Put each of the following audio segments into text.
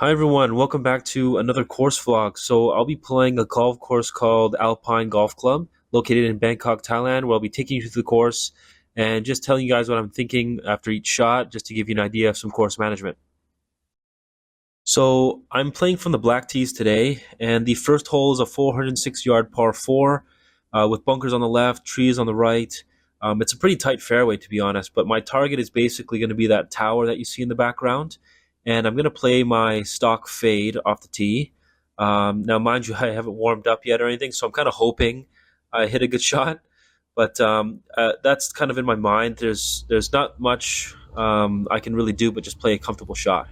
Hi everyone, welcome back to another course vlog. So I'll be playing a golf course called Alpine Golf Club, located in Bangkok, Thailand, where I'll be taking you through the course and just telling you guys what I'm thinking after each shot, just to give you an idea of some course management. So I'm playing from the black tees today, and the first hole is a 406-yard par 4 with bunkers on the left, trees on the right. It's a pretty tight fairway, to be honest, but my target is basically going to be that tower that you see in the background, and I'm going to play my stock fade off the tee. Now, mind you, I haven't warmed up yet or anything, so I'm kind of hoping I hit a good shot, but that's kind of in my mind. There's not much I can really do but just play a comfortable shot,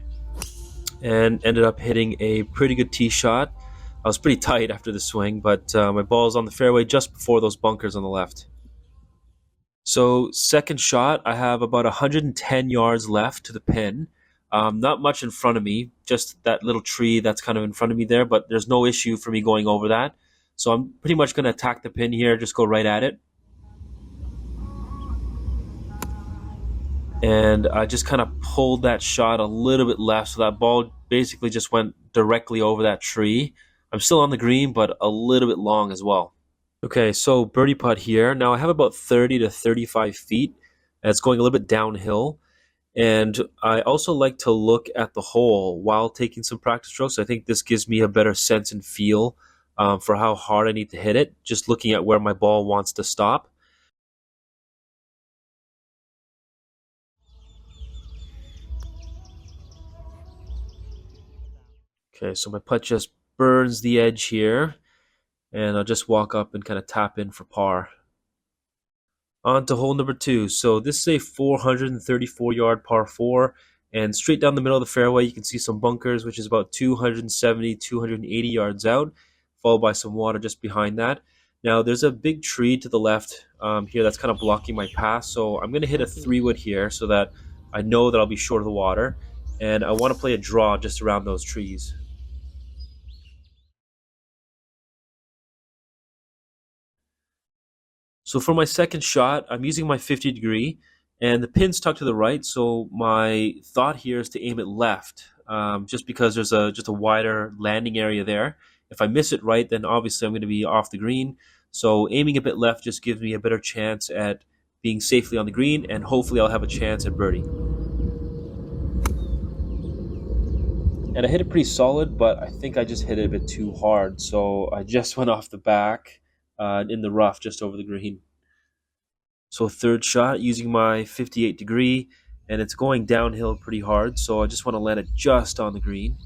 and ended up hitting a pretty good tee shot. I was pretty tight after the swing, but my ball is on the fairway just before those bunkers on the left. So, second shot, I have about 110 yards left to the pin. Not much in front of me, just that little tree that's kind of in front of me there, but there's no issue for me going over that. So, I'm pretty much going to attack the pin here, just go right at it. And I just kind of pulled that shot a little bit left, so that ball basically just went directly over that tree. I'm still on the green, but a little bit long as well. Okay, so birdie putt here. Now I have about 30 to 35 feet. And it's going a little bit downhill. And I also like to look at the hole while taking some practice strokes. I think this gives me a better sense and feel for how hard I need to hit it, just looking at where my ball wants to stop. Okay, so my putt just burns the edge here, and I'll just walk up and kind of tap in for par. On to hole number two. So this is a 434-yard par 4, and straight down the middle of the fairway you can see some bunkers, which is about 270, 280 yards out, followed by some water just behind that. Now there's a big tree to the left here that's kind of blocking my path, so I'm going to hit a 3-wood here so that I know that I'll be short of the water, and I want to play a draw just around those trees. So for my second shot, I'm using my 50 degree, and the pin's tucked to the right. So my thought here is to aim it left, just because there's just a wider landing area there. If I miss it right, then obviously I'm going to be off the green. So aiming a bit left just gives me a better chance at being safely on the green, and hopefully I'll have a chance at birdie. And I hit it pretty solid, but I think I just hit it a bit too hard. So I just went off the back in the rough just over the green. So third shot using my 58 degree, and it's going downhill pretty hard, so I just want to land it just on the green.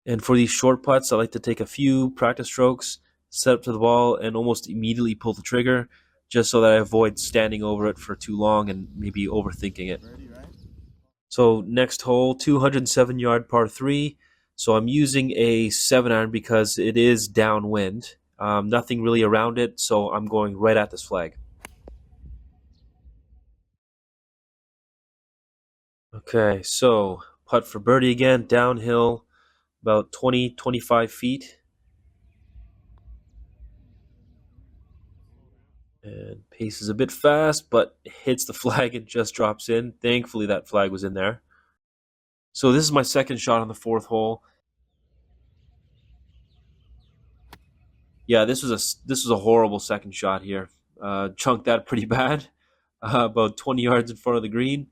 And for these short putts, I like to take a few practice strokes, set up to the ball, and almost immediately pull the trigger, just so that I avoid standing over it for too long and maybe overthinking it. So next hole, 207-yard par 3. So I'm using a 7-iron because it is downwind. Nothing really around it, so I'm going right at this flag. Okay, so putt for birdie again, downhill, about 20, 25 feet. And pace is a bit fast, but hits the flag and just drops in. Thankfully, that flag was in there. So this is my second shot on the fourth hole. Yeah, this was a horrible second shot here. Chunked that pretty bad, about 20 yards in front of the green.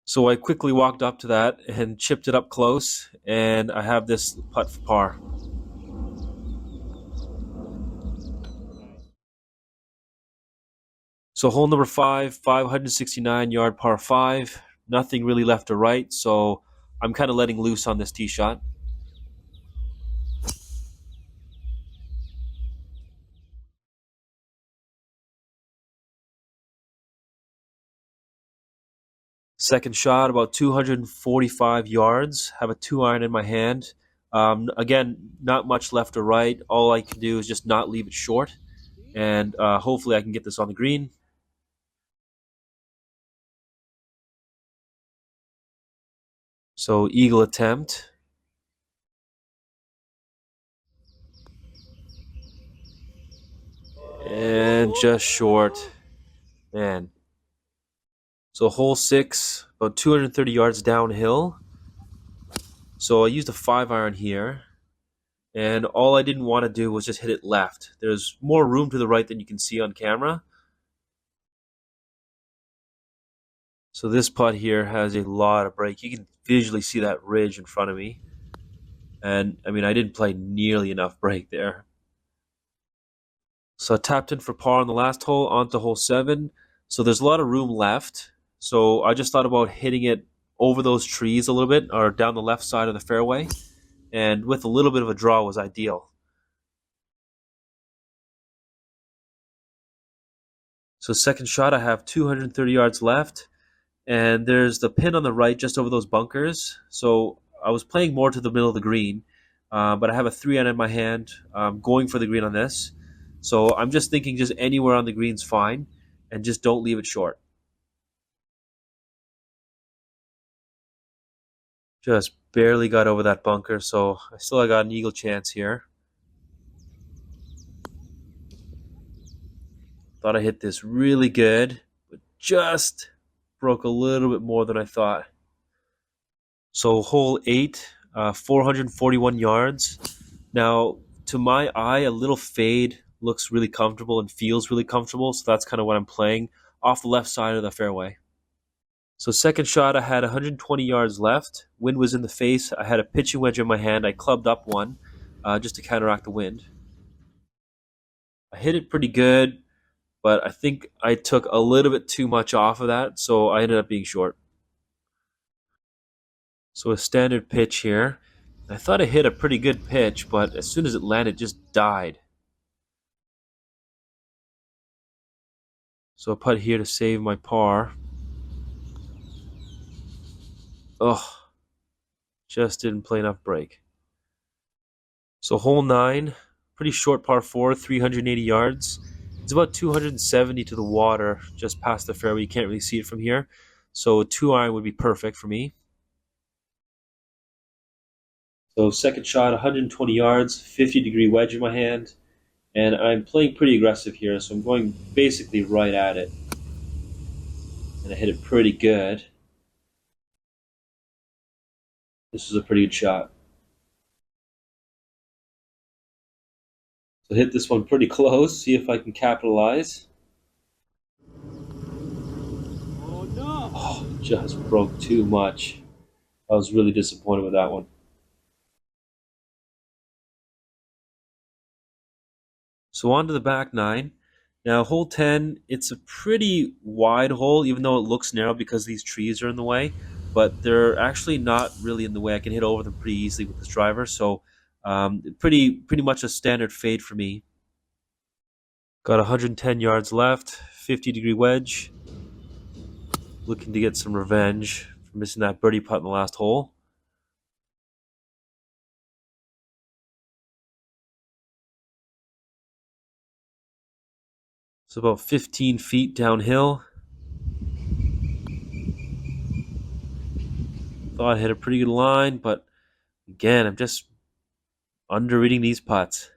So I quickly walked up to that and chipped it up close, and I have this putt for par. So hole number 5, 569-yard par 5. Nothing really left or right, so I'm kind of letting loose on this tee shot. Second shot, about 245 yards. Have a 2-iron in my hand. Again, not much left or right. All I can do is just not leave it short, and hopefully I can get this on the green. So eagle attempt. And and just short. Man. So hole 6, about 230 yards downhill. So I used a 5-iron here. And all I didn't want to do was just hit it left. There's more room to the right than you can see on camera. So this putt here has a lot of break. You can visually see that ridge in front of me. And I mean, I didn't play nearly enough break there. So I tapped in for par on the last hole onto hole 7. So there's a lot of room left. So I just thought about hitting it over those trees a little bit or down the left side of the fairway. And with a little bit of a draw was ideal. So second shot, I have 230 yards left. And there's the pin on the right just over those bunkers. So I was playing more to the middle of the green. But I have a 3-iron in my hand going for the green on this. So I'm just thinking just anywhere on the green's fine. And just don't leave it short. Just barely got over that bunker, so I still got an eagle chance here. Thought I hit this really good, but just broke a little bit more than I thought. So hole 8, 441 yards. Now, to my eye, a little fade looks really comfortable and feels really comfortable, so that's kind of what I'm playing off the left side of the fairway. So second shot, I had 120 yards left. Wind was in the face. I had a pitching wedge in my hand. I clubbed up one just to counteract the wind. I hit it pretty good, but I think I took a little bit too much off of that, so I ended up being short. So a standard pitch here. I thought I hit a pretty good pitch, but as soon as it landed, it just died. So a putt here to save my par. Oh, just didn't play enough break. So hole 9, pretty short par 4, 380 yards. It's about 270 to the water, just past the fairway. You can't really see it from here. So a 2-iron would be perfect for me. So second shot, 120 yards, 50-degree wedge in my hand. And I'm playing pretty aggressive here, so I'm going basically right at it. And I hit it pretty good. This was a pretty good shot. So hit this one pretty close, see if I can capitalize. Oh no! Oh, just broke too much. I was really disappointed with that one. So on to the back 9. Now hole 10, it's a pretty wide hole, even though it looks narrow because these trees are in the way. But they're actually not really in the way. I can hit over them pretty easily with this driver. So pretty much a standard fade for me. Got 110 yards left, 50-degree wedge. Looking to get some revenge for missing that birdie putt in the last hole. It's about 15 feet downhill. Thought I hit a pretty good line, but again, I'm just underreading these putts.